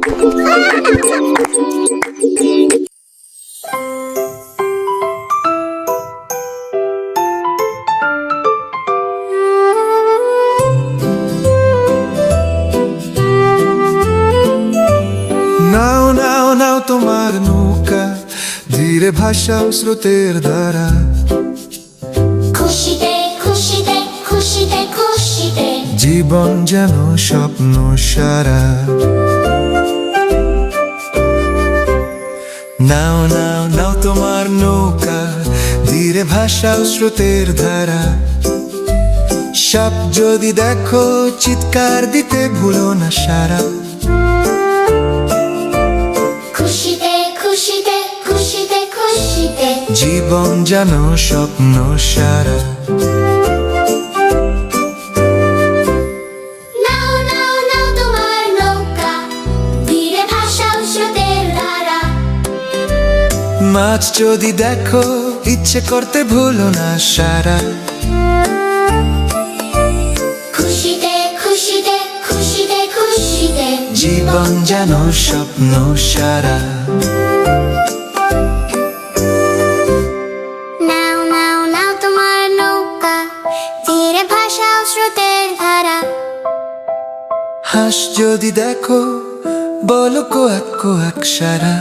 নাও নাও নাও তোমার নৌকা, ধীরে ভাসাও স্রোতের ধারা। খুশিতে খুশিতে খুশিতে খুশিতে জীবন যেন স্বপ্ন সারা। নাও নাও নাও তোমার নৌকা, ধীরে ভাসাও স্রোতের ধারা। সাপ যদি দেখো চিৎকার দিতে ভুলো না সারা। খুশিতে খুশিতে খুশিতে খুশিতে জীবন যেন স্বপ্ন সারা। নাও নাও নাও তোমার নৌকা, ধীরে ভাসাও স্রোতের ধারা। মাছ যদি দেখো ইচ্ছে করতে ভুলো না সারা। খুশিতে খুশিতে খুশিতে খুশিতে জীবন যেন স্বপ্ন সারা। নাও নাও নাও তোমার নৌকা, ধীরে ভাসাও স্রোতের ধারা। হাঁস যদি দেখো বলো কোয়াক কোয়াক সারা।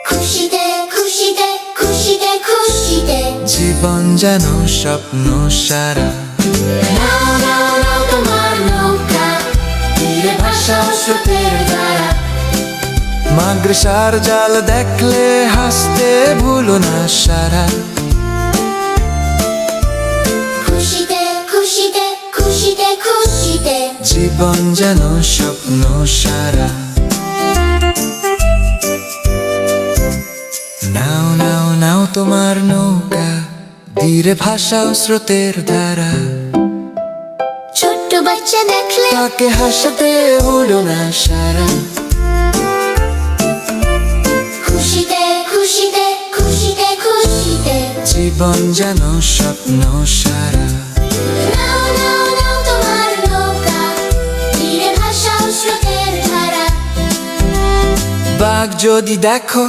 খুশিতে খুশিতে খুশিতে খুশিতে জীবন যেন স্বপ্ন সারা। নাও নাও নাও তোমার নৌকা, ধীরে ভাসাও স্রোতের ধারা। মাদ্রাসার জাল দেখলে হাসতে ভুলো না সারা। খুশিতে খুশিতে খুশিতে খুশিতে জীবন যেন স্বপ্ন সারা। নাও নাও নাও তোমার নৌকা, ধীরে ভাসাও স্রোতের ধারা। ছোট্ট বাচ্চা দেখলে তাকে হাসাতে ভুলো না সারা। খুশিতে খুশিতে খুশিতে খুশিতে জীবন যেন স্বপ্ন সারা। নাও নাও নাও তোমার নৌকা, ধীরে ভাসাও স্রোতের ধারা। বাঘ যদি দেখো